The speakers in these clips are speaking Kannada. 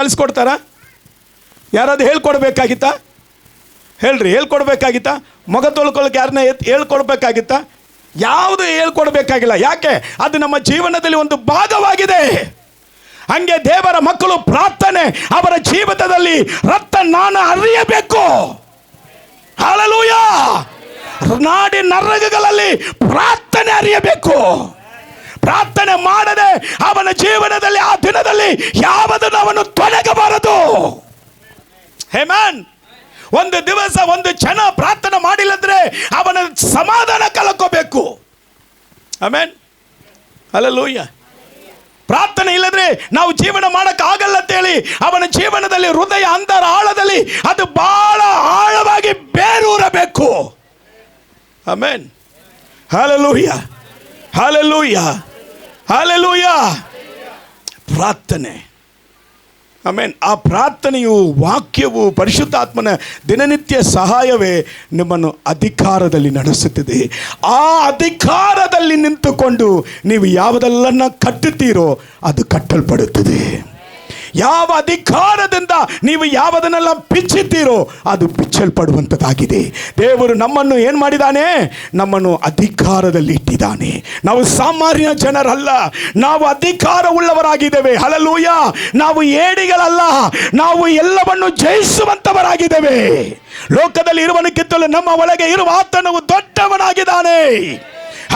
ಕಲಿಸ್ಕೊಡ್ತಾರ? ಯಾರಾದ್ರು ಹೇಳ್ಕೊಡ್ಬೇಕಾಗಿತ್ತಾ? ಹೇಳ್ರಿ, ಹೇಳ್ಕೊಡ್ಬೇಕಾಗಿತ್ತಾ? ಮೊಗ ತೊಳ್ಕೊಳಕ್ಕೆ ಯಾರನ್ನ ಹೇಳ್ಕೊಡ್ಬೇಕಾಗಿತ್ತಾ? ಯಾವುದು ಹೇಳ್ಕೊಡ್ಬೇಕಾಗಿಲ್ಲ. ಯಾಕೆ? ಅದು ನಮ್ಮ ಜೀವನದಲ್ಲಿ ಒಂದು ಭಾಗವಾಗಿದೆ. ಹಂಗೆ ದೇವರ ಮಕ್ಕಳು ಪ್ರಾರ್ಥನೆ ಅವರ ಜೀವಿತದಲ್ಲಿ ರಕ್ತನಾಳ ಹರಿಯಬೇಕು. ಹಲ್ಲೆಲೂಯ! ನಾಡಿ ನರಗಳಲ್ಲಿ ಪ್ರಾರ್ಥನೆ ಹರಿಯಬೇಕು. ಪ್ರಾರ್ಥನೆ ಮಾಡದೆ ಅವನ ಜೀವನದಲ್ಲಿ ಆ ದಿನದಲ್ಲಿ ಯಾವುದನ್ನು ಅವನು ತೊಡಗಬಾರದು. ಆಮೆನ್. ಒಂದು ದಿವಸ ಒಂದು ಕ್ಷಣ ಪ್ರಾರ್ಥನೆ ಮಾಡಿಲ್ಲಂದ್ರೆ ಅವನ ಸಮಾಧಾನ ಕಳ್ಕೋಬೇಕು. ಆಮೆನ್. ಹಲ್ಲೆಲೂಯ. ಪ್ರಾರ್ಥನೆ ಇಲ್ಲದ್ರೆ ನಾವು ಜೀವನ ಮಾಡಕ್ಕೆ ಆಗಲ್ಲ ಅಂತೇಳಿ ಅವನ ಜೀವನದಲ್ಲಿ ಹೃದಯ ಅಂತರ ಆಳದಲ್ಲಿ ಅದು ಬಹಳ ಆಳವಾಗಿ ಬೇರೂರಬೇಕು. ಆಮೆನ್. Hallelujah, hallelujah, hallelujah. ಪ್ರಾರ್ಥನೆ, ಆಮೆನ್. ಆ ಪ್ರಾರ್ಥನೆಯು, ವಾಕ್ಯವು, ಪರಿಶುದ್ಧಾತ್ಮನ ದಿನನಿತ್ಯ ಸಹಾಯವೇ ನಿಮ್ಮನ್ನು ಅಧಿಕಾರದಲ್ಲಿ ನಡೆಸುತ್ತದೆ. ಆ ಅಧಿಕಾರದಲ್ಲಿ ನಿಂತುಕೊಂಡು ನೀವು ಯಾವುದೆಲ್ಲನ್ನ ಕಟ್ಟುತ್ತೀರೋ ಅದು ಕಟ್ಟಲ್ಪಡುತ್ತದೆ. ಯಾವ ಅಧಿಕಾರದಿಂದ ನೀವು ಯಾವುದನ್ನೆಲ್ಲ ಬಿಚ್ಚುತ್ತೀರೋ ಅದು ಬಿಚ್ಚಲ್ಪಡುವಂಥದ್ದಾಗಿದೆ. ದೇವರು ನಮ್ಮನ್ನು ಏನು ಮಾಡಿದ್ದಾನೆ? ನಮ್ಮನ್ನು ಅಧಿಕಾರದಲ್ಲಿ ಇಟ್ಟಿದ್ದಾನೆ. ನಾವು ಸಾಮಾನ್ಯ ಜನರಲ್ಲ, ನಾವು ಅಧಿಕಾರವುಳ್ಳವರಾಗಿದ್ದೇವೆ. ಹಲ್ಲೆಲೂಯ. ನಾವು ಏಡಿಗಳಲ್ಲ, ನಾವು ಎಲ್ಲವನ್ನು ಜಯಿಸುವಂತವರಾಗಿದ್ದೇವೆ. ಲೋಕದಲ್ಲಿ ಇರುವನಕ್ಕಿಂತಲೂ ನಮ್ಮ ಒಳಗೆ ಇರುವ ಆತನು ದೊಡ್ಡವನಾಗಿದ್ದಾನೆ.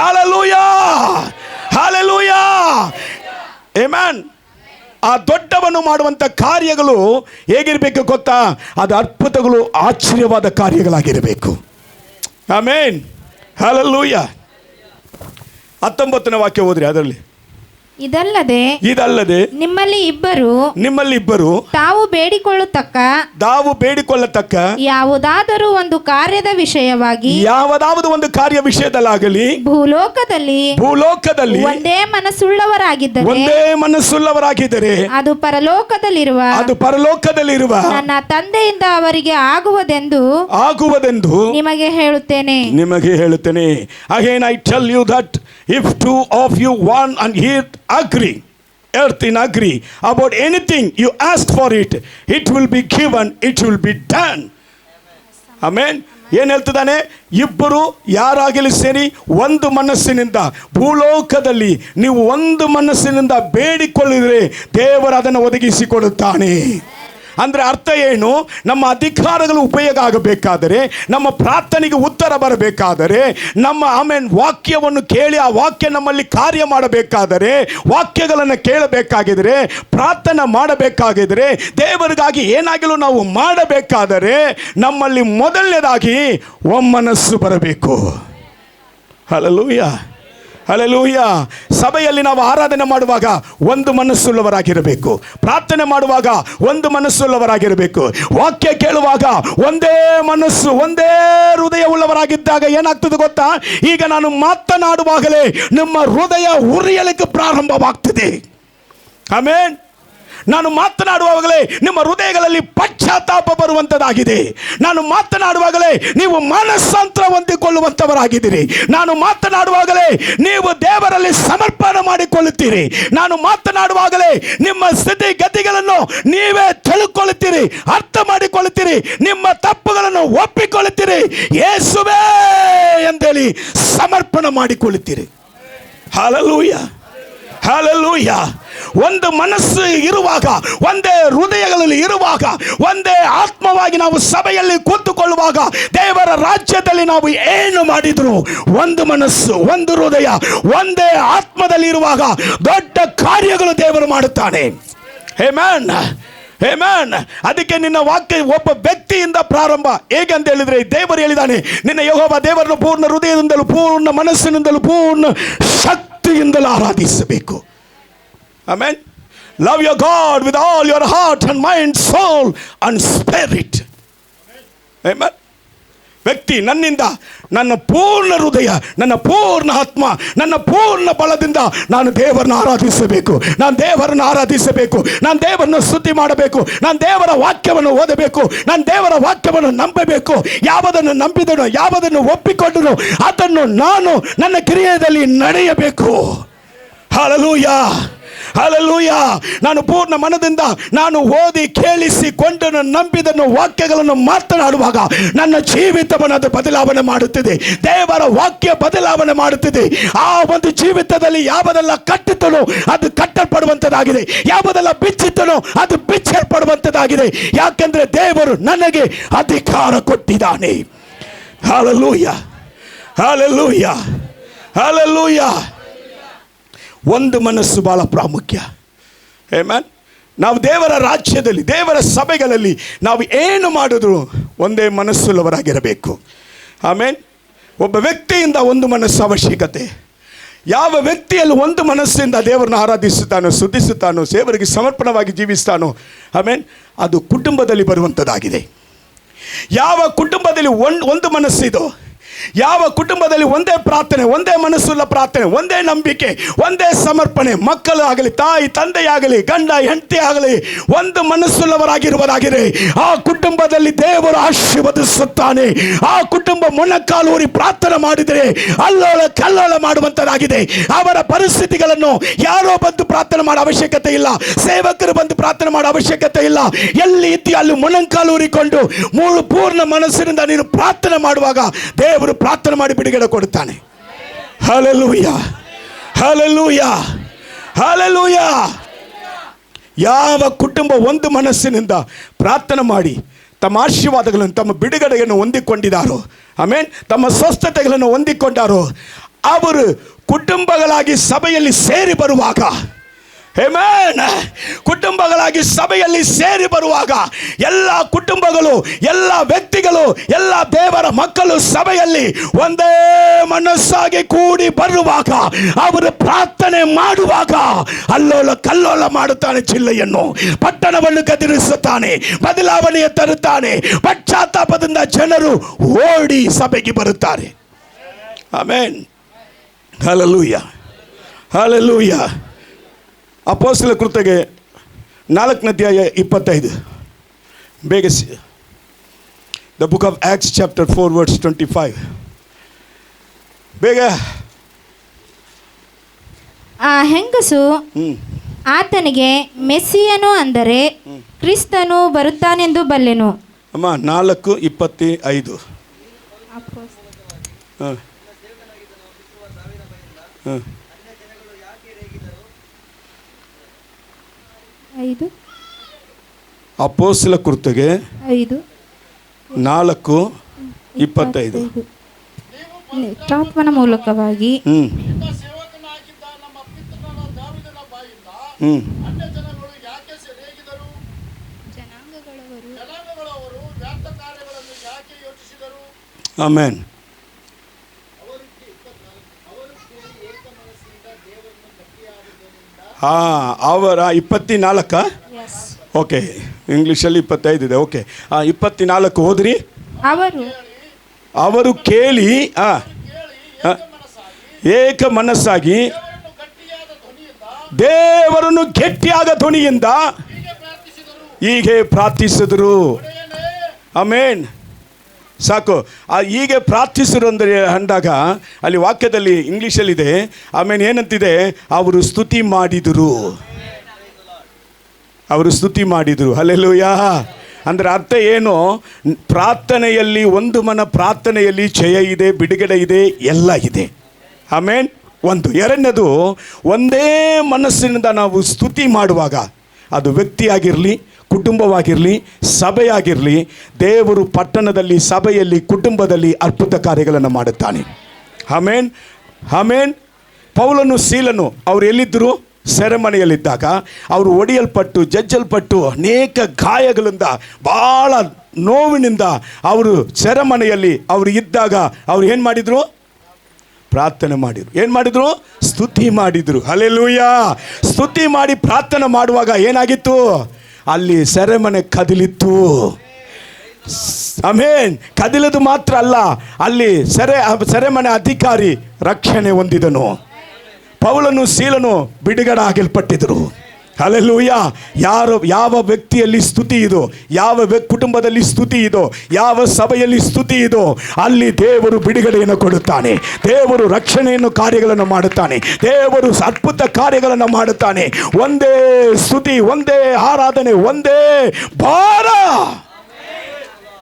Hallelujah, hallelujah, amen. ಆ ದೊಡ್ಡವನು ಮಾಡುವಂಥ ಕಾರ್ಯಗಳು ಹೇಗಿರಬೇಕು ಗೊತ್ತಾ? ಅದು ಅದ್ಭುತಗಳು, ಆಶ್ಚರ್ಯವಾದ ಕಾರ್ಯಗಳಾಗಿರಬೇಕು. ಆಮೆನ್. ಹಲ್ಲೆಲೂಯ. 19ನೇ ವಾಕ್ಯ ಓದ್ರಿ. ಅದರಲ್ಲಿ ಇದಲ್ಲದೆ ನಿಮ್ಮಲ್ಲಿ ಇಬ್ಬರು ತಾವು ಬೇಡಿಕೊಳ್ಳತಕ್ಕ ಯಾವುದಾದರೂ ಒಂದು ಕಾರ್ಯದ ವಿಷಯವಾಗಿ ಯಾವುದಾದರೂ ಒಂದು ಕಾರ್ಯ ವಿಷಯದಲ್ಲಾಗಲಿ ಭೂಲೋಕದಲ್ಲಿ ಒಂದೇ ಮನಸ್ಸುಳ್ಳವರಾಗಿದ್ದರೆ ಅದು ಪರಲೋಕದಲ್ಲಿರುವ ನನ್ನ ತಂದೆಯಿಂದ ಅವರಿಗೆ ಆಗುವುದೆಂದು ನಿಮಗೆ ಹೇಳುತ್ತೇನೆ. Again I tell you that if two of you one and here agree about anything you ask for it will be given, it will be done. Amen. ಏನು ಹೇಳ್ತಿದ್ದಾನೆ? ಇಬ್ಬರು ಯಾರಾಗಲಿ ಸೇರಿ ಒಂದು ಮನಸ್ಸಿನಿಂದ ಭೂಲೋಕದಲ್ಲಿ ನೀವು ಒಂದು ಮನಸ್ಸಿನಿಂದ ಬೇಡಿಕೊಳ್ಳಿದರೆ ದೇವರು ಅದನ್ನು ಒದಗಿಸಿಕೊಡುತ್ತಾನೆ. ಅಂದರೆ ಅರ್ಥ ಏನು? ನಮ್ಮ ಅಧಿಕಾರಗಳು ಉಪಯೋಗ ಆಗಬೇಕಾದರೆ, ನಮ್ಮ ಪ್ರಾರ್ಥನೆಗೆ ಉತ್ತರ ಬರಬೇಕಾದರೆ, ನಮ್ಮ ವಾಕ್ಯವನ್ನು ಕೇಳಿ ಆ ವಾಕ್ಯ ನಮ್ಮಲ್ಲಿ ಕಾರ್ಯ ಮಾಡಬೇಕಾದರೆ, ವಾಕ್ಯಗಳನ್ನು ಕೇಳಬೇಕಾಗಿದ್ರೆ, ಪ್ರಾರ್ಥನೆ ಮಾಡಬೇಕಾಗಿದ್ರೆ, ದೇವರಿಗಾಗಿ ಏನಾಗಲೂ ನಾವು ಮಾಡಬೇಕಾದರೆ ನಮ್ಮಲ್ಲಿ ಮೊದಲನೇದಾಗಿ ಒಮ್ಮನಸ್ಸು ಬರಬೇಕು. Hallelujah, hallelujah. ಸಭೆಯಲ್ಲಿ ನಾವು ಆರಾಧನೆ ಮಾಡುವಾಗ ಒಂದು ಮನಸ್ಸುಳ್ಳವರಾಗಿರಬೇಕು. ಪ್ರಾರ್ಥನೆ ಮಾಡುವಾಗ ಒಂದು ಮನಸ್ಸುಳ್ಳವರಾಗಿರಬೇಕು. ವಾಕ್ಯ ಕೇಳುವಾಗ ಒಂದೇ ಮನಸ್ಸು, ಒಂದೇ ಹೃದಯ ಉಳ್ಳವರಾಗಿದ್ದಾಗ ಏನಾಗ್ತದೆ ಗೊತ್ತಾ? ಈಗ ನಾನು ಮಾತನಾಡುವಾಗಲೇ ನಿಮ್ಮ ಹೃದಯ ಉರಿಯಲಿಕ್ಕೆ ಪ್ರಾರಂಭವಾಗ್ತದೆ. ಆಮೆನ್. ನಾನು ಮಾತನಾಡುವಾಗಲೇ ನಿಮ್ಮ ಹೃದಯಗಳಲ್ಲಿ ಪಶ್ಚಾತ್ತಾಪ ಬರುವಂಥದ್ದಾಗಿದೆ. ನಾನು ಮಾತನಾಡುವಾಗಲೇ ನೀವು ಮನಸ್ಸಾಂತರ ಹೊಂದಿಕೊಳ್ಳುವಂಥವರಾಗಿದ್ದೀರಿ. ನಾನು ಮಾತನಾಡುವಾಗಲೇ ನೀವು ದೇವರಲ್ಲಿ ಸಮರ್ಪಣೆ ಮಾಡಿಕೊಳ್ಳುತ್ತೀರಿ. ನಾನು ಮಾತನಾಡುವಾಗಲೇ ನಿಮ್ಮ ಸ್ಥಿತಿ ಗತಿಗಳನ್ನು ನೀವೇ ತಿಳ್ಕೊಳ್ಳುತ್ತೀರಿ, ಅರ್ಥ ಮಾಡಿಕೊಳ್ಳುತ್ತೀರಿ, ನಿಮ್ಮ ತಪ್ಪುಗಳನ್ನು ಒಪ್ಪಿಕೊಳ್ಳುತ್ತೀರಿ, ಯೇಸುವೇ ಎಂದೇಳಿ ಸಮರ್ಪಣೆ ಮಾಡಿಕೊಳ್ಳುತ್ತೀರಿ. Hallelujah, hallelujah. ಒಂದು ಮನಸ್ಸು ಇರುವಾಗ, ಒಂದೇ ಹೃದಯಗಳಲ್ಲಿ ಇರುವಾಗ, ಒಂದೇ ಆತ್ಮವಾಗಿ ನಾವು ಸಭೆಯಲ್ಲಿ ಕೂತುಕೊಳ್ಳುವಾಗ, ದೇವರ ರಾಜ್ಯದಲ್ಲಿ ನಾವು ಏನು ಮಾಡಿದ್ರು ಒಂದು ಮನಸ್ಸು, ಒಂದು ಹೃದಯ, ಒಂದೇ ಆತ್ಮದಲ್ಲಿ ಇರುವಾಗ ದೊಡ್ಡ ಕಾರ್ಯಗಳು ದೇವರು ಮಾಡುತ್ತಾನೆ. Amen, amen. ಅದಕ್ಕೆ ನಿನ್ನ ವಾಕ್ಯ ಒಬ್ಬ ವ್ಯಕ್ತಿಯಿಂದ ಪ್ರಾರಂಭ. ಹೇಗೆ ಅಂತ ಹೇಳಿದ್ರೆ ದೇವರು ಹೇಳಿದ್ದಾನೆ, ನಿನ್ನ ಯೆಹೋವ ದೇವರನ್ನು ಪೂರ್ಣ ಹೃದಯದಿಂದಲೂ, ಪೂರ್ಣ ಮನಸ್ಸಿನಿಂದಲೂ, ಪೂರ್ಣ ಶಕ್ತಿಯಿಂದಲೂ ಆರಾಧಿಸಬೇಕು. Amen. Love your God with all your heart and mind, soul and spirit. Amen. ವ್ಯಕ್ತಿ ನನ್ನಿಂದ ನನ್ನ ಪೂರ್ಣ ಹೃದಯ, ನನ್ನ ಪೂರ್ಣ ಆತ್ಮ, ನನ್ನ ಪೂರ್ಣ ಬಲದಿಂದ ನಾನು ದೇವರನ್ನು ಆರಾಧಿಸಬೇಕು, ನಾನು ದೇವರನ್ನು ಆರಾಧಿಸಬೇಕು, ನಾನು ದೇವರನ್ನು ಸ್ತುತಿ ಮಾಡಬೇಕು, ನಾನು ದೇವರ ವಾಕ್ಯವನ್ನು ಓದಬೇಕು, ನಾನು ದೇವರ ವಾಕ್ಯವನ್ನು ನಂಬಬೇಕು. ಯಾವುದನ್ನು ನಂಬಿದನು, ಯಾವುದನ್ನು ಒಪ್ಪಿಕೊಂಡನು ಅದನ್ನು ನಾನು ನನ್ನ ಕ್ರಿಯೆಯಲ್ಲಿ ನಡೆಯಬೇಕು. Hallelujah, hallelujah. ನಾನು ಪೂರ್ಣ ಮನದಿಂದ ನಾನು ಓದಿ ಕೇಳಿಸಿಕೊಂಡು ನಂಬಿದನ್ನು ವಾಕ್ಯಗಳನ್ನು ಮಾತನಾಡುವಾಗ ನನ್ನ ಜೀವಿತವನ್ನು ಅದು ಬದಲಾವಣೆ ಮಾಡುತ್ತದೆ. ದೇವರ ವಾಕ್ಯ ಬದಲಾವಣೆ ಮಾಡುತ್ತದೆ. ಆ ಒಂದು ಜೀವಿತದಲ್ಲಿ ಯಾವುದೆಲ್ಲ ಕಟ್ಟಿತನೋ ಅದು ಕಟ್ಟಲ್ಪಡುವಂಥದ್ದಾಗಿದೆ, ಯಾವುದೆಲ್ಲ ಬಿಚ್ಚಿತನೋ ಅದು ಬಿಚ್ಚಲ್ಪಡುವಂಥದ್ದಾಗಿದೆ. ಯಾಕೆಂದ್ರೆ ದೇವರು ನನಗೆ ಅಧಿಕಾರ ಕೊಟ್ಟಿದ್ದಾನೆ. Hallelujah, hallelujah, hallelujah. ಒಂದು ಮನಸ್ಸು ಬಹಳ ಪ್ರಾಮುಖ್ಯ. ಆಮೆನ್. ನಾವು ದೇವರ ರಾಜ್ಯದಲ್ಲಿ, ದೇವರ ಸಭೆಗಳಲ್ಲಿ ನಾವು ಏನು ಮಾಡಿದ್ರು ಒಂದೇ ಮನಸ್ಸುಳ್ಳವರಾಗಿರಬೇಕು. ಆಮೆನ್. ಒಬ್ಬ ವ್ಯಕ್ತಿಯಿಂದ ಒಂದು ಮನಸ್ಸು ಅವಶ್ಯಕತೆ. ಯಾವ ವ್ಯಕ್ತಿಯಲ್ಲಿ ಒಂದು ಮನಸ್ಸಿಂದ ದೇವರನ್ನು ಆರಾಧಿಸುತ್ತಾನೋ, ಸ್ತುತಿಸುತ್ತಾನೋ, ದೇವರಿಗೆ ಸಮರ್ಪಣವಾಗಿ ಜೀವಿಸ್ತಾನೋ, ಆಮೆನ್, ಅದು ಕುಟುಂಬದಲ್ಲಿ ಬರುವಂಥದ್ದಾಗಿದೆ. ಯಾವ ಕುಟುಂಬದಲ್ಲಿ ಒಂದು ಮನಸ್ಸಿದೋ, ಯಾವ ಕುಟುಂಬದಲ್ಲಿ ಒಂದೇ ಪ್ರಾರ್ಥನೆ, ಒಂದೇ ಮನಸ್ಸುಳ್ಳ ಪ್ರಾರ್ಥನೆ, ಒಂದೇ ನಂಬಿಕೆ, ಒಂದೇ ಸಮರ್ಪಣೆ, ಮಕ್ಕಳು ಆಗಲಿ, ತಾಯಿ ತಂದೆಯಾಗಲಿ, ಗಂಡ ಹೆಂಡತಿ ಆಗಲಿ ಒಂದು ಮನಸ್ಸುಳ್ಳವರಾಗಿರುವುದಾಗಿದೆ, ಆ ಕುಟುಂಬದಲ್ಲಿ ದೇವರು ಆಶೀರ್ವದಿಸುತ್ತಾನೆ. ಆ ಕುಟುಂಬ ಮೊಣಕಾಲೂರಿ ಪ್ರಾರ್ಥನೆ ಮಾಡಿದರೆ ಅಲ್ಲೋಳ ಕಲ್ಲೋಳ ಮಾಡುವಂಥದ್ದಾಗಿದೆ. ಅವರ ಪರಿಸ್ಥಿತಿಗಳನ್ನು ಯಾರೋ ಬಂದು ಪ್ರಾರ್ಥನೆ ಮಾಡೋ ಅವಶ್ಯಕತೆ ಇಲ್ಲ, ಸೇವಕರು ಬಂದು ಪ್ರಾರ್ಥನೆ ಮಾಡೋ ಅವಶ್ಯಕತೆ ಇಲ್ಲ. ಎಲ್ಲಿ ಇದ್ದೀಯ ಅಲ್ಲಿ ಮೊಣಕಾಲೂರಿಕೊಂಡು ಪೂರ್ಣ ಮನಸ್ಸಿನಿಂದ ನೀನು ಪ್ರಾರ್ಥನೆ ಮಾಡುವಾಗ ದೇವರು ಪ್ರಾರ್ಥನೆ ಮಾಡಿ ಬಿಡುಗಡೆ ಕೊಡುತ್ತಾನೆ. Hallelujah, hallelujah, hallelujah. ಯಾವ ಕುಟುಂಬ ಒಂದು ಮನಸ್ಸಿನಿಂದ ಪ್ರಾರ್ಥನೆ ಮಾಡಿ ತಮ್ಮ ಆಶೀರ್ವಾದಗಳನ್ನು, ತಮ್ಮ ಬಿಡುಗಡೆಯನ್ನು ಹೊಂದಿಕೊಂಡಿದ್ದಾರೋ, ಆಮೆನ್, ತಮ್ಮ ಸ್ವಸ್ಥತೆಗಳನ್ನು ಹೊಂದಿಕೊಂಡಾರೋ, ಅವರು ಕುಟುಂಬಗಳಾಗಿ ಸಭೆಯಲ್ಲಿ ಸೇರಿ ಬರುವಾಗ, ಆಮೆನ್, ಕುಟುಂಬಗಳಾಗಿ ಸಭೆಯಲ್ಲಿ ಸೇರಿ ಬರುವಾಗ ಎಲ್ಲ ಕುಟುಂಬಗಳು, ಎಲ್ಲ ವ್ಯಕ್ತಿಗಳು, ಎಲ್ಲ ದೇವರ ಮಕ್ಕಳು ಸಭೆಯಲ್ಲಿ ಒಂದೇ ಮನಸ್ಸಾಗಿ ಕೂಡಿ ಬರುವಾಗ, ಅವರು ಪ್ರಾರ್ಥನೆ ಮಾಡುವಾಗ ಅಲ್ಲೋಲ ಕಲ್ಲೋಲ ಮಾಡುತ್ತಾನೆ ಜಿಲ್ಲೆಯನ್ನು, ಪಟ್ಟಣವನ್ನು ಗದರಿಸುತ್ತಾನೆ, ಬದಲಾವಣೆಯ ತರುತ್ತಾನೆ. ಪಶ್ಚಾತ್ತಾಪದಿಂದ ಜನರು ಓಡಿ ಸಭೆಗೆ ಬರುತ್ತಾರೆ. Amen, hallelujah, hallelujah. ಅಪೊಸ್ತಲರ ಕೃತ್ಯಕ್ಕೆ 4ನೇ ಅಧ್ಯಾಯ 25. ಬೇಗ the book of Acts chapter 4 verse 25. ಬೇಗ. ಆ ಹೆಂಗಸು ಆತನಿಗೆ ಮೆಸ್ಸಿಯನು ಅಂದರೆ ಕ್ರಿಸ್ತನು ಬರುತ್ತಾನೆಂದು ಬಲ್ಲೆನು. ಅಮ್ಮ 4:25. ಅಪೊಸ್ತಲರ ಕೃತ್ಯಕ್ಕೆ 4:25. ಆತ್ಮನ ಮೂಲಕವಾಗಿ ಆಮೆನ್. ಅವರ 24. ಓಕೆ, ಇಂಗ್ಲೀಷಲ್ಲಿ 25 ಇದೆ. ಓಕೆ, 24 ಹೋದ್ರಿ. ಅವರು ಕೇಳಿ ಏಕ ಮನಸ್ಸಾಗಿ ದೇವರನ್ನು ಗಟ್ಟಿಯಾದ ಧ್ವನಿಯಿಂದ ಹೀಗೆ ಪ್ರಾರ್ಥಿಸಿದರು. ಆಮೆನ್. ಸಾಕು. ಹೀಗೆ ಪ್ರಾರ್ಥಿಸಿದ್ರು ಅಂದರೆ ಅಂದಾಗ ಅಲ್ಲಿ ವಾಕ್ಯದಲ್ಲಿ ಇಂಗ್ಲೀಷಲ್ಲಿದೆ, ಆಮೇಲೆ ಏನಂತಿದೆ, ಅವರು ಸ್ತುತಿ ಮಾಡಿದರು, ಅವರು ಸ್ತುತಿ ಮಾಡಿದರು. ಹಲ್ಲೆಲೂಯಾ. ಅಂದರೆ ಅರ್ಥ ಏನು? ಪ್ರಾರ್ಥನೆಯಲ್ಲಿ, ಒಂದು ಮನ ಪ್ರಾರ್ಥನೆಯಲ್ಲಿ ಜಯ ಇದೆ, ಬಿಡುಗಡೆ ಇದೆ, ಎಲ್ಲ ಇದೆ. ಆಮೇನ್. ಒಂದು. ಎರಡನೇದು, ಒಂದೇ ಮನಸ್ಸಿನಿಂದ ನಾವು ಸ್ತುತಿ ಮಾಡುವಾಗ, ಅದು ವ್ಯಕ್ತಿಯಾಗಿರಲಿ, ಕುಟುಂಬವಾಗಿರಲಿ, ಸಭೆಯಾಗಿರಲಿ, ದೇವರು ಪಟ್ಟಣದಲ್ಲಿ, ಸಭೆಯಲ್ಲಿ, ಕುಟುಂಬದಲ್ಲಿ ಅದ್ಭುತ ಕಾರ್ಯಗಳನ್ನು ಮಾಡುತ್ತಾನೆ. ಆಮೇನ್, ಆಮೇನ್. ಪೌಲನು ಸೀಲನು ಅವರು ಎಲ್ಲಿದ್ದರು? ಸೆರೆಮನೆಯಲ್ಲಿದ್ದಾಗ ಅವರು ಒಡೆಯಲ್ಪಟ್ಟು, ಜಜ್ಜಲ್ಪಟ್ಟು, ಅನೇಕ ಗಾಯಗಳಿಂದ, ಭಾಳ ನೋವಿನಿಂದ ಅವರು ಸೆರೆಮನೆಯಲ್ಲಿ ಅವರು ಇದ್ದಾಗ ಅವರು ಏನು ಮಾಡಿದರು? ಪ್ರಾರ್ಥನೆ ಮಾಡಿದರು. ಏನು ಮಾಡಿದರು? ಸ್ತುತಿ ಮಾಡಿದರು. ಹಲ್ಲೆಲೂಯಾ. ಸ್ತುತಿ ಮಾಡಿ ಪ್ರಾರ್ಥನೆ ಮಾಡುವಾಗ ಏನಾಗಿತ್ತು? ಅಲ್ಲಿ ಸೆರೆಮನೆ ಕದಿಲಿತ್ತು. ಆಮೆನ್. ಕದಿಲದು ಮಾತ್ರ ಅಲ್ಲ, ಅಲ್ಲಿ ಸೆರೆಮನೆ ಅಧಿಕಾರಿ ರಕ್ಷಣೆ ಹೊಂದಿದನು. ಪೌಲನು ಸೀಲನು ಬಿಡುಗಡೆ ಆಗಲ್ಪಟ್ಟಿದ್ರು. ಹಲ್ಲೆಲೂಯಾ. ಯಾವ ವ್ಯಕ್ತಿಯಲ್ಲಿ ಸ್ತುತಿ ಇದೋ, ಯಾವ ಕುಟುಂಬದಲ್ಲಿ ಸ್ತುತಿ ಇದೋ, ಯಾವ ಸಭೆಯಲ್ಲಿ ಸ್ತುತಿ ಇದೋ, ಅಲ್ಲಿ ದೇವರು ಬಿಡುಗಡೆಯನ್ನು ಕೊಡುತ್ತಾನೆ, ದೇವರು ರಕ್ಷಣೆಯನ್ನು ಕಾರ್ಯಗಳನ್ನು ಮಾಡುತ್ತಾನೆ, ದೇವರು ಅದ್ಭುತ ಕಾರ್ಯಗಳನ್ನು ಮಾಡುತ್ತಾನೆ. ಒಂದೇ ಸ್ತುತಿ, ಒಂದೇ ಆರಾಧನೆ, ಒಂದೇ ಭಾರ.